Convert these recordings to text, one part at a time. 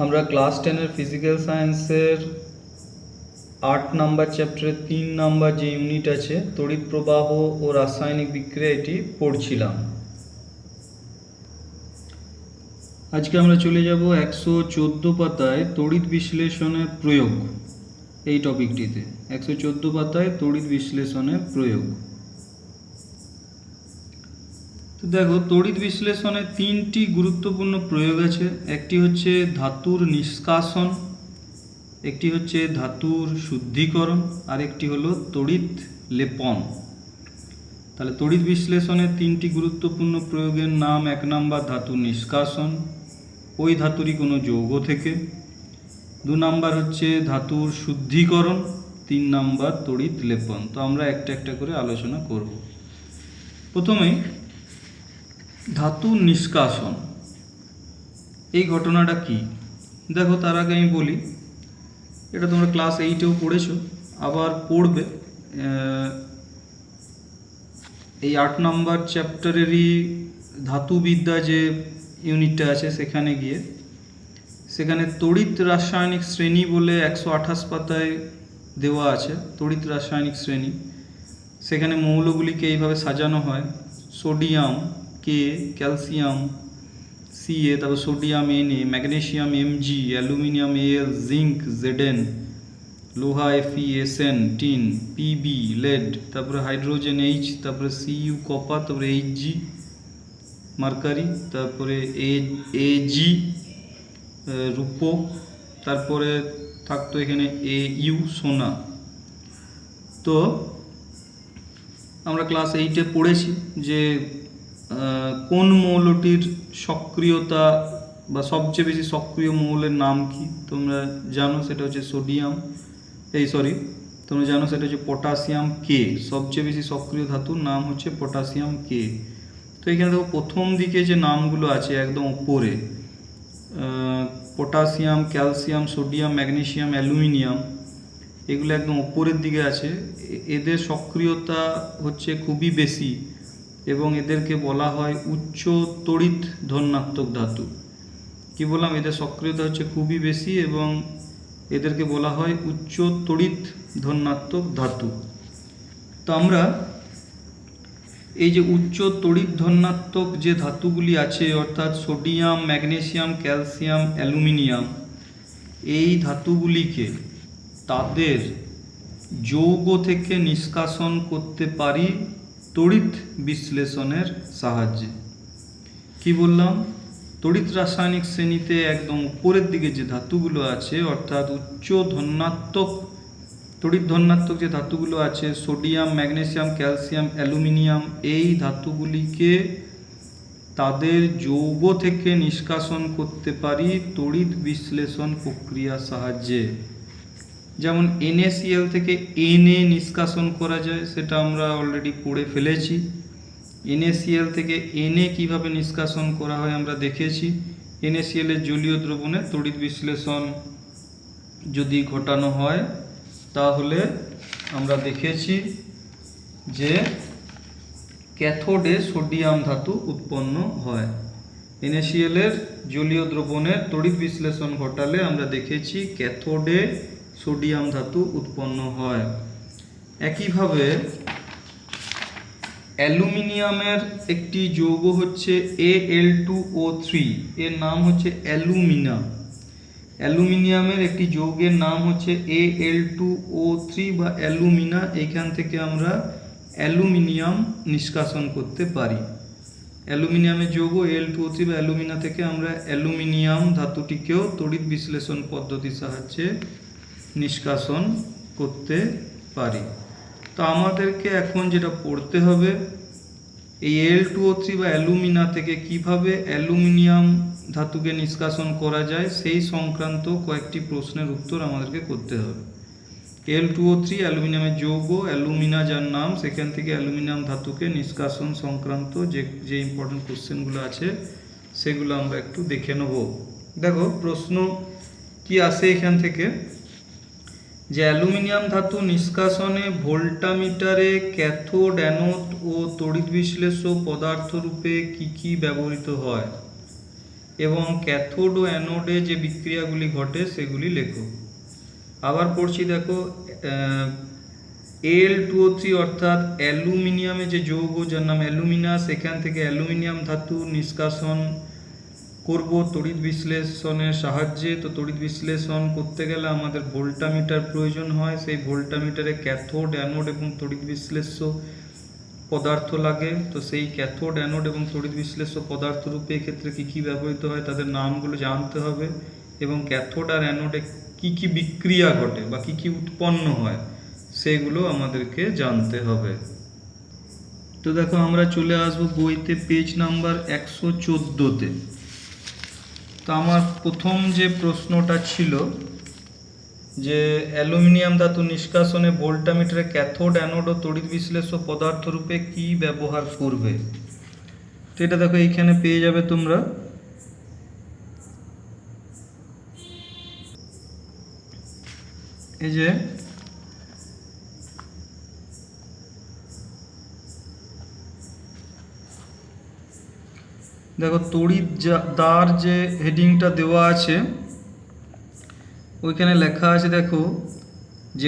আমরা class 10 physical সায়েন্সের 8 number চ্যাপ্টারে 3 নাম্বার যে ইউনিট আছে তড়িৎ প্রবাহ ও রাসায়নিক বিক্রিয়া এটি পড়ছিলাম। আজকে আমরা চলে যাব 114 পাতায় তড়িৎ বিশ্লেষণের প্রয়োগ এই টপিকটিতে। 114 পাতায় তড়িৎ বিশ্লেষণের প্রয়োগ। তো দেখো, তড়িৎ বিশ্লেষণে তিনটি গুরুত্বপূর্ণ প্রয়োগ আছে। একটি হচ্ছে ধাতুর নিষ্কাশন, একটি হচ্ছে ধাতুর শুদ্ধিকরণ, আর একটি হলো তড়িৎ লেপন। তাহলে তড়িৎ বিশ্লেষণের তিনটি গুরুত্বপূর্ণ প্রয়োগের নাম: 1 নাম্বার ধাতুর নিষ্কাশন, ওই ধাতুরই কোনো যৌগ থেকে; 2 নাম্বার হচ্ছে ধাতুর শুদ্ধিকরণ; 3 নাম্বার তড়িৎ লেপন। তো আমরা একটা একটা করে আলোচনা করব। প্রথমে ধাতুর নিষ্কাশন, এই ঘটনাটা কি দেখো, তার আগে আমি বলি, এটা তোমরা ক্লাস 8-এও পড়েছো, আবার পড়বে। এই 8 নাম্বার চ্যাপ্টারেরই ধাতুবিদ্যা যে ইউনিটটা আছে সেখানে গিয়ে, সেখানে তড়িৎ রাসায়নিক শ্রেণী বলে 128 পাতায় দেওয়া আছে তড়িৎ রাসায়নিক শ্রেণী। সেখানে মৌলগুলিকে এইভাবে সাজানো হয়: সোডিয়াম কে, ক্যালসিয়াম Ca, তারপর sodium Na, magnesium Mg, aluminium Al, zinc Zn, লোহা Fe, Sn, tin Pb, lead, তারপরে হাইড্রোজেন H, তারপরে Cu কপার, তারপরে Hg মার্কারি, তারপরে Ag রূপো, তারপরে থাকতো এখানে Au সোনা। তো আমরা ক্লাস 8-এ পড়েছি যে কোন মৌলটির সক্রিয়তা বা সবচেয়ে বেশি সক্রিয় মৌলের নাম কি তোমরা জানো, সেটা হচ্ছে তোমরা জানো সেটা হচ্ছে পটাশিয়াম কে। সবচেয়ে বেশি সক্রিয় ধাতুর নাম হচ্ছে পটাশিয়াম কে। তো এখানে দেখো, প্রথম দিকে যে নামগুলো আছে একদম উপরে, potassium, calcium, sodium, magnesium, aluminium, এগুলো একদম উপরের দিকে আছে। এদের সক্রিয়তা হচ্ছে খুবই বেশি এবং এদেরকে বলা হয় উচ্চ তড়িৎ ধনাত্মক ধাতু। কি বললাম? এদের সক্রিয়তা হচ্ছে খুবই বেশি এবং এদেরকে বলা হয় উচ্চ তড়িৎ ধনাত্মক ধাতু। তো আমরা এই যে উচ্চ তড়িৎ ধনাত্মক যে ধাতুগুলি আছে, অর্থাৎ সোডিয়াম, ম্যাগনেসিয়াম, ক্যালসিয়াম, অ্যালুমিনিয়াম, এই ধাতুগুলিকে তাদের যৌগ থেকে নিষ্কাশন করতে পারি তড়িৎ বিশ্লেষণের সাহায্যে। কি বললাম? তড়িৎ রাসায়নিক শ্রেণীতে একদম উপরের দিকে যে ধাতুগুলো আছে, অর্থাৎ উচ্চ ধনাত্মক তড়িৎ ধনাত্মক যে ধাতুগুলো আছে, সোডিয়াম, ম্যাগনেসিয়াম, ক্যালসিয়াম, অ্যালুমিনিয়াম, এই ধাতুগুলিকে তাদের যৌগ থেকে নিষ্কাশন করতে পারি তড়িৎ বিশ্লেষণ প্রক্রিয়ার সাহায্যে। যেমন NaCl থেকে Na নিষ্কাশন করা যায়, সেটা আমরা অলরেডি পড়ে ফেলেছি। NaCl থেকে Na কিভাবে নিষ্কাশন করা হয় আমরা দেখেছি। NaCl এর জলীয় দ্রবণে তড়িৎ বিশ্লেষণ যদি ঘটানো হয় তাহলে আমরা দেখেছি যে ক্যাথোডে সোডিয়াম ধাতু উৎপন্ন হয়। NaCl এর জলীয় দ্রবণের তড়িৎ বিশ্লেষণ ঘটালে আমরা দেখেছি ক্যাথোডে সোডিয়াম ধাতু উৎপন্ন হয়। একইভাবে অ্যালুমিনিয়ামের একটি যৌগ হচ্ছে Al2O3, এর নাম হচ্ছে অ্যালুমিনা। অ্যালুমিনিয়ামের একটি যৌগের নাম হচ্ছে Al2O3 বা অ্যালুমিনা। এখান থেকে আমরা অ্যালুমিনিয়াম নিষ্কাশন করতে পারি। অ্যালুমিনিয়ামের যৌগ Al2O3 বা অ্যালুমিনা থেকে আমরা অ্যালুমিনিয়াম ধাতুটিকেও তড়িৎ বিশ্লেষণ পদ্ধতির সাহায্যে নিষ্কাশন করতে পারি। তো আমাদেরকে এখন যেটা পড়তে হবে, এই Al2O3 বা অ্যালুমিনা থেকে কিভাবে অ্যালুমিনিয়াম ধাতুকে নিষ্কাশন করা যায় সেই সংক্রান্ত কয়েকটি প্রশ্নের উত্তর আমাদেরকে করতে হবে। Al2O3 অ্যালুমিনিয়ামের যৌগ, অ্যালুমিনা যার নাম, সেখান থেকে অ্যালুমিনিয়াম ধাতুকে নিষ্কাশন সংক্রান্ত যে ইম্পর্টেন্ট কোশ্চেনগুলো আছে সেগুলো আমরা একটু দেখে নেব। দেখো, প্রশ্ন কি আসে এখান থেকে, যে অ্যালুমিনিয়াম ধাতু নিষ্কাশনে ভোল্টামিটারে ক্যাথোড, অ্যানোড ও তড়িৎ বিশ্লেষ্য পদার্থ রূপে কি কি ব্যবহৃত হয়? এবং ক্যাথোড ও অ্যানোডে যে বিক্রিয়াগুলি ঘটে সেগুলি লেখো। আবার পড়ছি দেখো, Al2O3 অর্থাৎ অ্যালুমিনিয়ামে যে যৌগ যার নাম অ্যালুমিনাস, এখান থেকে অ্যালুমিনিয়াম ধাতু নিষ্কাশন করব তড়িৎ বিশ্লেষণের সাহায্যে। তো তড়িৎ বিশ্লেষণ করতে গেলে আমাদের ভোল্টামিটার প্রয়োজন হয়, সেই ভোল্টামিটারে ক্যাথোড, অ্যানোড এবং তড়িৎ বিশ্লেষ্য পদার্থ লাগে। তো সেই ক্যাথোড, অ্যানোড এবং তড়িৎ বিশ্লেষ্য পদার্থ রূপে এক্ষেত্রে কী কী ব্যবহৃত হয় তাদের নামগুলো জানতে হবে, এবং ক্যাথোড আর অ্যানোডে কী কী বিক্রিয়া ঘটে বা কী কী উৎপন্ন হয় সেগুলো আমাদেরকে জানতে হবে। তো দেখো আমরা চলে আসবো বইতে পেজ নাম্বার 114-তে। তো আমার প্রথম যে প্রশ্নটা ছিল যে অ্যালুমিনিয়াম ধাতু নিষ্কাশনে ভোল্টামিটারে ক্যাথোড, অ্যানোড ও তড়িৎ বিশ্লেষ্য পদার্থ রূপে কী ব্যবহার করবে। তো এটা দেখো এইখানে পেয়ে যাবে তোমরা। এই যে দেখো তড়িৎদ্বার যে হেডিংটা দেওয়া আছে ওইখানে লেখা আছে দেখো যে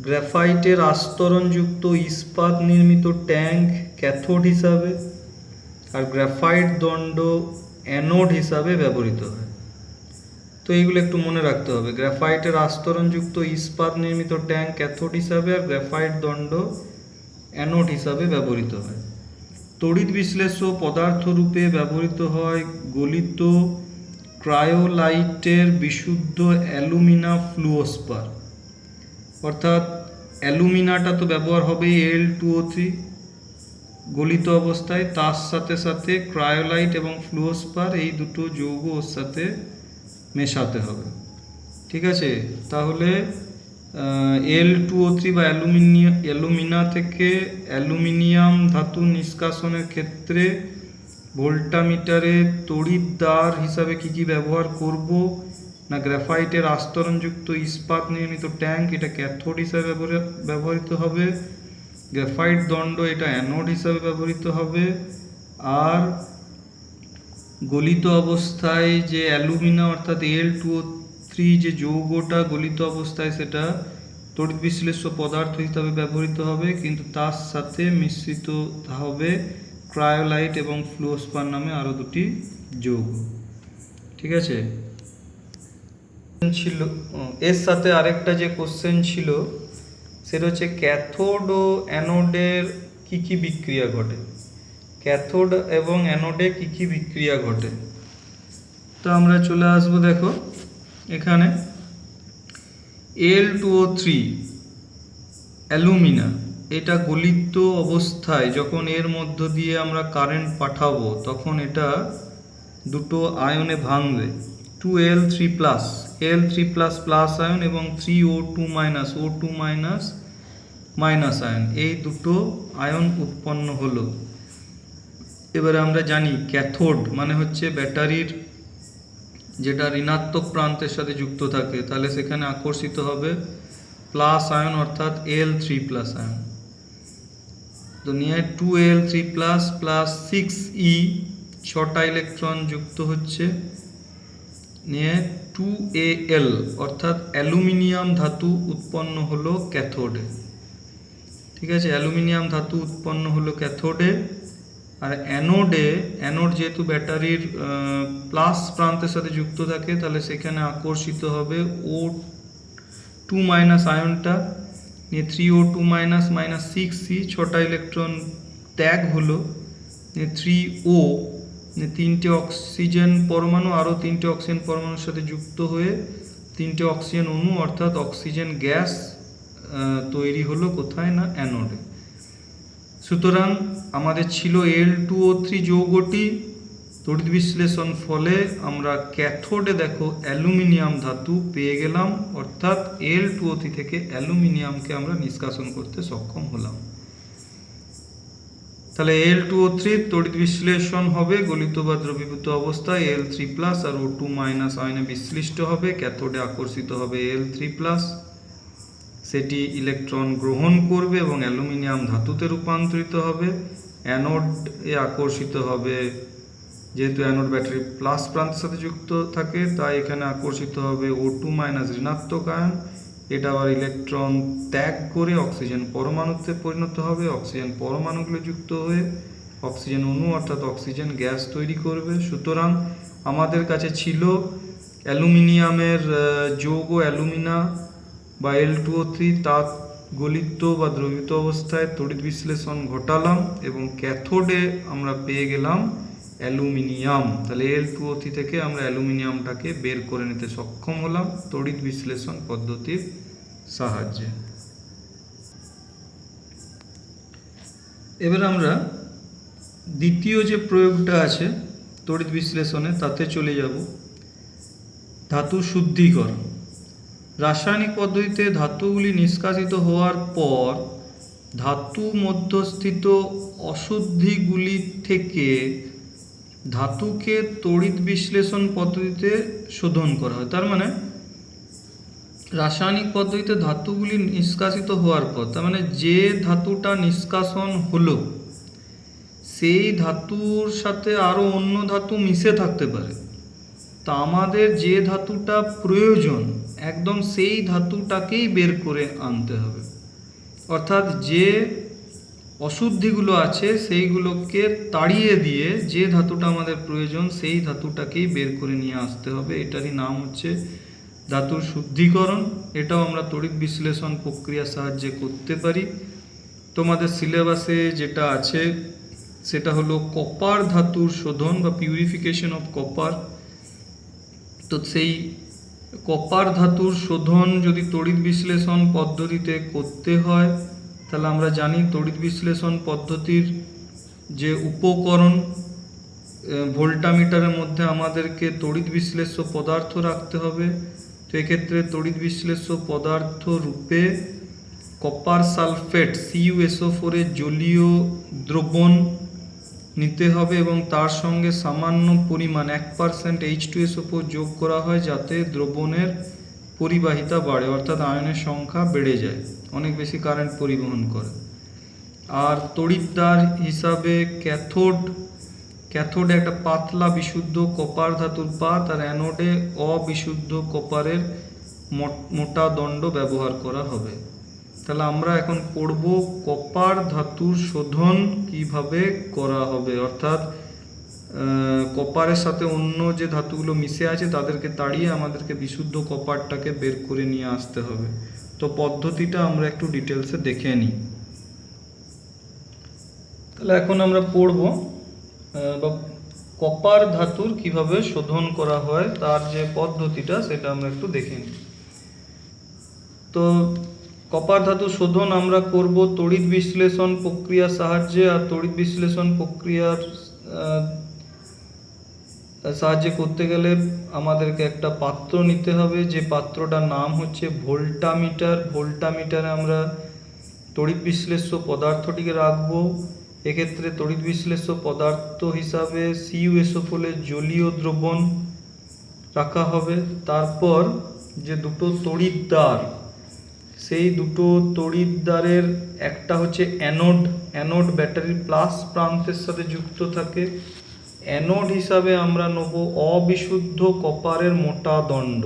গ্রাফাইটের আস্তরণযুক্ত ইস্পাত নির্মিত ট্যাঙ্ক ক্যাথোড হিসাবে আর গ্রাফাইট দণ্ড অ্যানোড হিসাবে ব্যবহৃত হয়। তো এইগুলো একটু মনে রাখতে হবে, গ্রাফাইটের আস্তরণযুক্ত ইস্পাত নির্মিত ট্যাঙ্ক ক্যাথোড হিসাবে আর গ্রাফাইট দণ্ড অ্যানোড হিসাবে ব্যবহৃত হয়। তড়িৎ বিশ্লেষ্য পদার্থ রূপে ব্যবহৃত হয় গলিত ক্রায়োলাইটের বিশুদ্ধ অ্যালুমিনা ফ্লুওস্পার, অর্থাৎ অ্যালুমিনাটা তো ব্যবহার হবে Al2O3 গলিত অবস্থায়, তার সাথে সাথে ক্রায়োলাইট এবং ফ্লুওস্পার এই দুটো যৌগ ওর সাথে মেশাতে হবে। ঠিক আছে, তাহলে Al2O3 বা অ্যালুমিনা থেকে অ্যালুমিনিয়াম ধাতু নিষ্কাশনের ক্ষেত্রে ভোল্টামিটারে তড়িৎদ্বার হিসাবে কি কি ব্যবহার করব না, গ্রাফাইটের আস্তরণযুক্ত ইস্পাত নির্মিত ট্যাঙ্ক এটা ক্যাথোড হিসাবে ব্যবহৃত হবে, গ্রাফাইট দণ্ড এটা অ্যানোড হিসাবে ব্যবহৃত হবে, আর গলিত অবস্থায় যে অ্যালুমিনা অর্থাৎ Al2O3 যে যৌগটা গলিত অবস্থায় সেটা তড়িৎ বিশ্লেষ্য পদার্থ হিসাবে ব্যবহৃত হবে, কিন্তু তার সাথে মিশ্রিত হবে ক্রায়োলাইট এবং ফ্লুওস্পার নামে আরও দুটি যৌগ। ঠিক আছে, ছিল এর সাথে আরেকটা যে কোশ্চেন ছিল সেটা হচ্ছে ক্যাথোড ও অ্যানোডের কি কি বিক্রিয়া ঘটে, ক্যাথোড এবং অ্যানোডে কি কি বিক্রিয়া ঘটে। তো আমরা চলে আসবো দেখো এখানে Al2O3 অ্যালুমিনা এটা গলিত অবস্থায় যখন এর মধ্য দিয়ে আমরা কারেন্ট পাঠাবো তখন এটা দুটো আয়নে ভাঙবে, 2Al3+, Al3++ আয়ন এবং 3O2- আয়ন, এই দুটো আয়ন উৎপন্ন হলো। এবারে আমরা জানি ক্যাথোড মানে হচ্ছে ব্যাটারির যেটা ঋণাত্মক প্রান্তের সাথে যুক্ত থাকে, তাহলে সেখানে আকর্ষিত হবে প্লাস আয়ন অর্থাৎ Al3+ আয়ন। তো নিয়ে 2Al3+ প্লাস 6E 6টা ইলেকট্রন যুক্ত হচ্ছে, নিয়ে 2Al অর্থাৎ অ্যালুমিনিয়াম ধাতু উৎপন্ন হলো ক্যাথোডে। ঠিক আছে, অ্যালুমিনিয়াম ধাতু উৎপন্ন হলো ক্যাথোডে। আর অ্যানোড যেহেতু ব্যাটারির প্লাস প্রান্তের সাথে যুক্ত থাকে তাহলে সেখানে আকর্ষিত হবে O2- আয়নটা, নিয়ে 3O2- 6E 6টা ইলেকট্রন ত্যাগ হলো, নিয়ে 3O 3টে অক্সিজেন পরমাণু আরও 3টে অক্সিজেন পরমাণুর সাথে যুক্ত হয়ে 3টে অক্সিজেন অণু অর্থাৎ অক্সিজেন গ্যাস তৈরি হলো কোথায় না অ্যানোডে। সুতরাং আমাদের ছিল Al2O3 যৌগটি, তড়িৎ বিশ্লেষণ ফলে আমরা ক্যাথোডে দেখো অ্যালুমিনিয়াম ধাতু পেয়ে গেলাম, অর্থাৎ Al2O3 থেকে অ্যালুমিনিয়ামকে আমরা নিষ্কাশন করতে সক্ষম হলাম। তাহলে Al2O3 তড়িৎ বিশ্লেষণ হবে গলিত বা দ্রবীভূত অবস্থায় Al3+ আর O2- আয়নে বিশ্লিষ্ট হবে, ক্যাথোডে আকর্ষিত হবে Al3+। সেটি ইলেকট্রন গ্রহণ করবে এবং অ্যালুমিনিয়াম ধাতুতে রূপান্তরিত হবে, অ্যানোডে আকর্ষিত হবে। যেহেতু অ্যানোড ব্যাটারি প্লাস প্রান্তের সাথে যুক্ত থাকে, তাই এখানে আকর্ষিত হবে O2 মাইনাস ঋণাত্মক আয়ন। এটা আবার ইলেকট্রন ত্যাগ করে অক্সিজেন পরমাণুতে পরিণত হবে। অক্সিজেন পরমাণুগুলো যুক্ত হয়ে অক্সিজেন অণু অর্থাৎ অক্সিজেন গ্যাস তৈরি করবে। সুতরাং আমাদের কাছে ছিল অ্যালুমিনিয়ামের যৌগ অ্যালুমিনা বা L2O3, তা গলিত বা দ্রবীভূত অবস্থায় তড়িৎ বিশ্লেষণ ঘটালাম এবং ক্যাথোডে আমরা পেয়ে গেলাম অ্যালুমিনিয়াম। তাহলে L2O3 থেকে আমরা অ্যালুমিনিয়ামটাকে বের করে নিতে সক্ষম হলাম তড়িৎ বিশ্লেষণ পদ্ধতির সাহায্যে। এবার আমরা দ্বিতীয় যে প্রয়োগটা আছে তড়িৎ বিশ্লেষণে তাতে চলে যাব। ধাতু শুদ্ধিকরণ। রাসায়নিক পদ্ধতিতে ধাতুগুলি নিষ্কাশিত হওয়ার পর ধাতু মধ্যস্থিত অশুদ্ধিগুলি থেকে ধাতুকে তড়িৎ বিশ্লেষণ পদ্ধতিতে শোধন করা হয়। তার মানে রাসায়নিক পদ্ধতিতে ধাতুগুলি নিষ্কাশিত হওয়ার পর, তার মানে যে ধাতুটা নিষ্কাশন হলো সেই ধাতুর সাথে আরও অন্য ধাতু মিশে থাকতে পারে। তা আমাদের যে ধাতুটা প্রয়োজন একদম সেই ধাতুটাকেই বের করে আনতে হবে। অর্থাৎ যে অশুদ্ধিগুলো আছে সেইগুলোকে তাড়িয়ে দিয়ে যে ধাতুটা আমাদের প্রয়োজন সেই ধাতুটাকেই বের করে নিয়ে আসতে হবে। এটারই নাম হচ্ছে ধাতুর শুদ্ধিকরণ। এটাও আমরা তড়িৎ বিশ্লেষণ প্রক্রিয়ার সাহায্যে করতে পারি। তোমাদের সিলেবাসে যেটা আছে সেটা হলো কপার ধাতুর শোধন বা পিউরিফিকেশন অফ কপার। তো সেই কপার ধাতুর শোধন যদি তড়িৎ বিশ্লেষণ পদ্ধতিতে করতে হয় তাহলে আমরা জানি তড়িৎ বিশ্লেষণ পদ্ধতির যে উপকরণ, ভোল্টামিটারের মধ্যে আমাদেরকে তড়িৎ বিশ্লেষ্য পদার্থ রাখতে হবে। তো এক্ষেত্রে তড়িৎ বিশ্লেষ্য পদার্থ রূপে কপার সালফেট CuSO4 এর জলীয় দ্রবণ নিতে হবে এবং তার সঙ্গে সামান্য পরিমাণ 1% H2SO4 যোগ করা হয় যাতে দ্রবণের পরিবাহিতা বাড়ে, অর্থাৎ আয়নের সংখ্যা বেড়ে যায়, অনেক বেশি কারেন্ট পরিবহন করে। আর তড়িৎদ্বার হিসাবে ক্যাথোডে একটা পাতলা বিশুদ্ধ কপার ধাতুর পাত আর অ্যানোডে অবিশুদ্ধ কপারের মোটা দণ্ড ব্যবহার করা হবে। তাহলে আমরা এখন পড়ব কপার ধাতুর শোধন কিভাবে করা হবে, অর্থাৎ কপারের সাথে অন্য যে ধাতুগুলো মিশে আছে তাদেরকে তাড়িয়ে আমাদেরকে বিশুদ্ধ কপারটাকে বের করে নিয়ে আসতে হবে। তো পদ্ধতিটা আমরা একটু ডিটেলসে দেখে নিই। তাহলে এখন আমরা পড়ব কপার ধাতুর কিভাবে শোধন করা হয় তার যে পদ্ধতিটা সেটা আমরা একটু দেখে নিই। তো কপার ধাতু শোধন আমরা করব তড়িৎ বিশ্লেষণ প্রক্রিয়ার সাহায্যে। আর তড়িৎ বিশ্লেষণ প্রক্রিয়ার সাহায্যে করতে গেলে আমাদেরকে একটা পাত্র নিতে হবে, যে পাত্রটার নাম হচ্ছে ভোল্টামিটার। ভোল্টামিটারে আমরা তড়িৎ বিশ্লেষ্য পদার্থটিকে রাখবো। এক্ষেত্রে তড়িৎ বিশ্লেষ্য পদার্থ হিসাবে CuSO4 এর জলীয় দ্রবণ রাখা হবে। তারপর যে দুটো তড়িৎদ্বার, সেই দুটো তড়িৎদ্বারের একটা হচ্ছে অ্যানোড ব্যাটারির প্লাস প্রান্তের সাথে যুক্ত থাকে। অ্যানোড হিসাবে আমরা নেব অবিশুদ্ধ কপারের মোটা দণ্ড।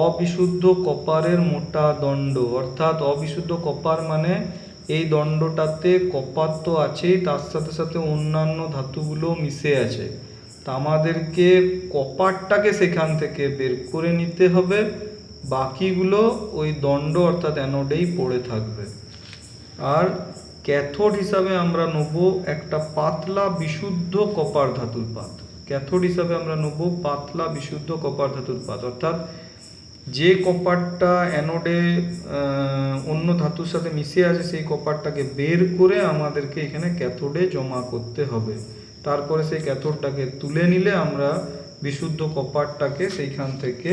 অবিশুদ্ধ কপারের মোটা দণ্ড অর্থাৎ অবিশুদ্ধ কপার মানে এই দণ্ডটাতে কপার তো আছেই, তার সাথে সাথে অন্যান্য ধাতুগুলো মিশে আছে। তা আমাদেরকে কপারটাকে সেখান থেকে বের করে নিতে হবে, বাকিগুলো ওই দণ্ড অর্থাৎ অ্যানোডেই পড়ে থাকবে। আর ক্যাথোড হিসাবে আমরা নেব একটা পাতলা বিশুদ্ধ কপার ধাতুর পাত। ক্যাথোড হিসাবে আমরা নেব পাতলা বিশুদ্ধ কপার ধাতুর পাত, অর্থাৎ যে কপারটা অ্যানোডে অন্য ধাতুর সাথে মিশে আছে সেই কপারটাকে বের করে আমাদেরকে এখানে ক্যাথোডে জমা করতে হবে। তারপরে সেই ক্যাথোডটাকে তুলে নিলে আমরা বিশুদ্ধ কপারটাকে সেইখান থেকে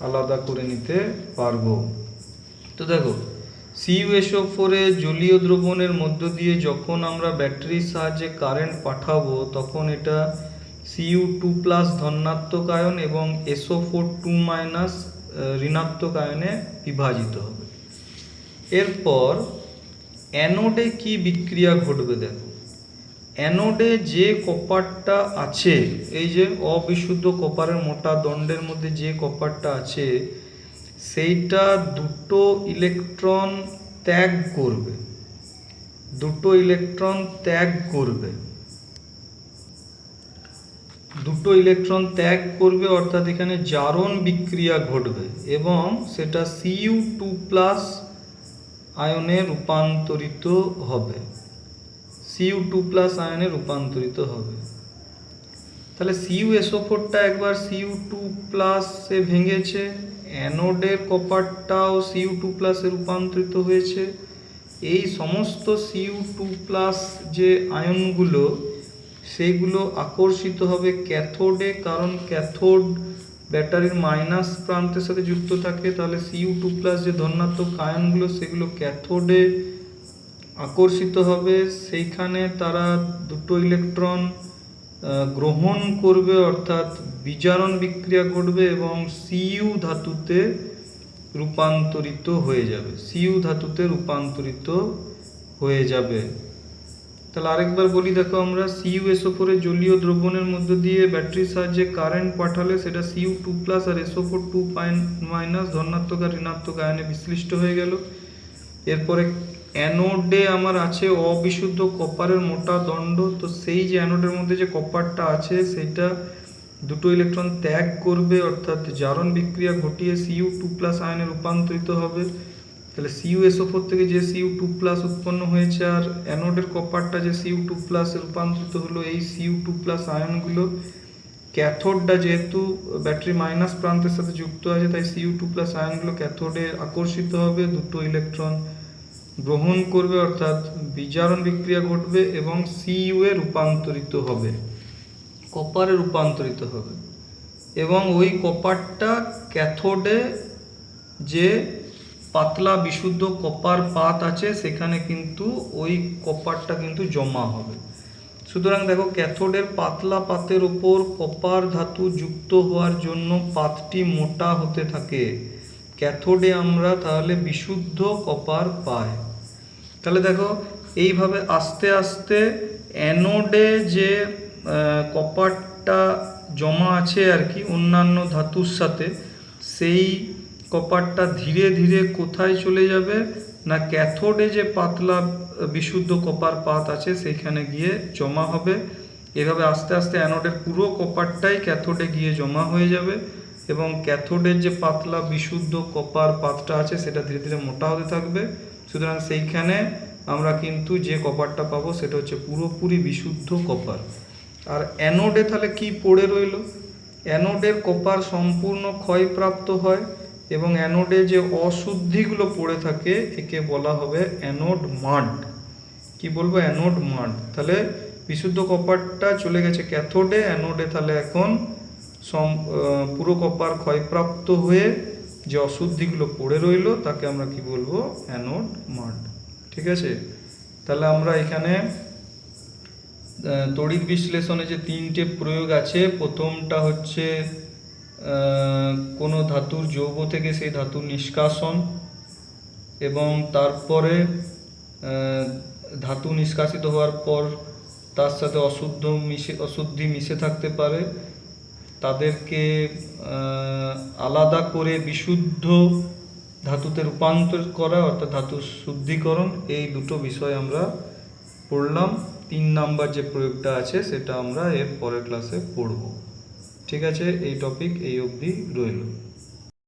আলাদা করে নিতে পারবো। তো দেখো, CuSO4 এর জলীয় দ্রবণের মধ্য দিয়ে যখন আমরা ব্যাটারির সাহায্যে কারেন্ট পাঠাবো তখন এটা Cu2+ ধনাত্মক আয়ন এবং SO4 2- ঋণাত্মক আয়নে বিভাজিত হবে। এরপর অ্যানোডে কি বিক্রিয়া ঘটবে দেখো। অ্যানোডে যে কপারটা আছে, এই যে অবিশুদ্ধ কপারের মোটা দণ্ডের মধ্যে যে কপারটা আছে, সেইটা দুটো ইলেকট্রন ত্যাগ করবে, দুটো ইলেকট্রন ত্যাগ করবে, দুটো ইলেকট্রন ত্যাগ করবে, অর্থাৎ এখানে জারণ বিক্রিয়া ঘটবে এবং সেটা Cu2+ আয়নে রূপান্তরিত হবে, Cu2+ আয়নে রূপান্তরিত হবে। তাহলে CuSO4টা একবার Cu2+ এ ভেঙেছে, অ্যানোডের কপারটাও Cu2+ এ রূপান্তরিত হয়েছে। এই সমস্ত Cu2+ যে আয়নগুলো সেইগুলো আকর্ষিত হবে ক্যাথোডে, কারণ ক্যাথোড ব্যাটারির মাইনাস প্রান্তের সাথে যুক্ত থাকে। তাহলে Cu2+ যে ধনাত্মক আয়নগুলো সেগুলো ক্যাথোডে আকর্ষিত হবে, সেইখানে তারা দুটো ইলেকট্রন গ্রহণ করবে, অর্থাৎ বিজারণ বিক্রিয়া ঘটবে এবং Cu ধাতুতে রূপান্তরিত হয়ে যাবে, Cu ধাতুতে রূপান্তরিত হয়ে যাবে। তাহলে আরেকবার বলি দেখো, আমরা CuSO4 এর জলীয় দ্রবণের মধ্য দিয়ে ব্যাটারির সাহায্যে কারেন্ট পাঠালে সেটা Cu2+ আর SO4 2- ধনাত্মক আর ঋণাত্মক আয়নে বিশ্লিষ্ট হয়ে গেল। এরপরে অ্যানোডে আমার আছে অবিশুদ্ধ কপারের মোটা দণ্ড, তো সেই যে অ্যানোডের মধ্যে যে কপারটা আছে সেইটা দুটো ইলেকট্রন ত্যাগ করবে, অর্থাৎ জারণ বিক্রিয়া ঘটিয়ে Cu2+ আয়নে রূপান্তরিত হবে। তাহলে CuSO4 থেকে যে Cu2+ উৎপন্ন হয়েছে আর অ্যানোডের কপারটা যে Cu2+ এ রূপান্তরিত হলো, এই Cu2+ আয়নগুলো ক্যাথোডটা যেহেতু ব্যাটারি মাইনাস প্রান্তের সাথে যুক্ত আছে, তাই Cu2+ আয়নগুলো ক্যাথোডে আকর্ষিত হবে, দুটো ইলেকট্রন গ্রহণ করবে, অর্থাৎ বিজারণ বিক্রিয়া ঘটবে এবং Cu এ রূপান্তরিত হবে, কপারে রূপান্তরিত হবে এবং ওই কপারটা ক্যাথোডে যে পাতলা বিশুদ্ধ কপার পাত আছে সেখানে কিন্তু ওই কপারটা কিন্তু জমা হবে। সুতরাং দেখো, ক্যাথোডের পাতলা পাতের ওপর কপার ধাতু যুক্ত হওয়ার জন্য পাতটি মোটা হতে থাকে, ক্যাথোডে আমরা তাহলে বিশুদ্ধ কপার পাই। তাহলে দেখো, এইভাবে আস্তে আস্তে অ্যানোডে যে কপারটা জমা আছে আর কি অন্যান্য ধাতুর সাথে, সেই কপারটা ধীরে ধীরে কোথায় চলে যাবে না ক্যাথোডে যে পাতলা বিশুদ্ধ কপার পাত আছে সেইখানে গিয়ে জমা হবে। এভাবে আস্তে আস্তে অ্যানোডের পুরো কপারটাই ক্যাথোডে গিয়ে জমা হয়ে যাবে এবং ক্যাথোডের যে পাতলা বিশুদ্ধ কপার পাতটা আছে সেটা ধীরে ধীরে মোটা হতে থাকবে। সুতরাং সেইখানে আমরা কিন্তু যে কপারটা পাবো সেটা হচ্ছে পুরোপুরি বিশুদ্ধ কপার। আর অ্যানোডে তাহলে কি পড়ে রইল? অ্যানোডের কপার সম্পূর্ণ ক্ষয়প্রাপ্ত হয় এবং অ্যানোডে যে অশুদ্ধিগুলো পড়ে থাকে একে বলা হবে অ্যানোড মাড। কি বলবো? অ্যানোড মাড। তাহলে বিশুদ্ধ কপারটা চলে গেছে ক্যাথোডে, অ্যানোডে তাহলে এখন পুরো কপার ক্ষয়প্রাপ্ত হয়ে যে অশুদ্ধিগুলো পড়ে রইল তাকে আমরা কি বলবো? অ্যানোড মাড। ঠিক আছে? তাহলে আমরা এখানে তড়িৎ বিশ্লেষণে যে তিনটে প্রয়োগ আছে, প্রথমটা হচ্ছে কোনো ধাতুর যৌগ থেকে সেই ধাতুর নিষ্কাশন, এবং তারপরে ধাতু নিষ্কাশিত হওয়ার পর তার সাথে অশুদ্ধি মিশে থাকতে পারে, তাদেরকে আলাদা করে বিশুদ্ধ ধাতুতে রূপান্তর করা অর্থাৎ ধাতুর শুদ্ধিকরণ। এই দুটো বিষয় আমরা পড়লাম। 3 নাম্বার যে প্রয়োগটা আছে সেটা আমরা এর পরের ক্লাসে পড়ব। ঠিক আছে? এই টপিক এই অবধি রইল।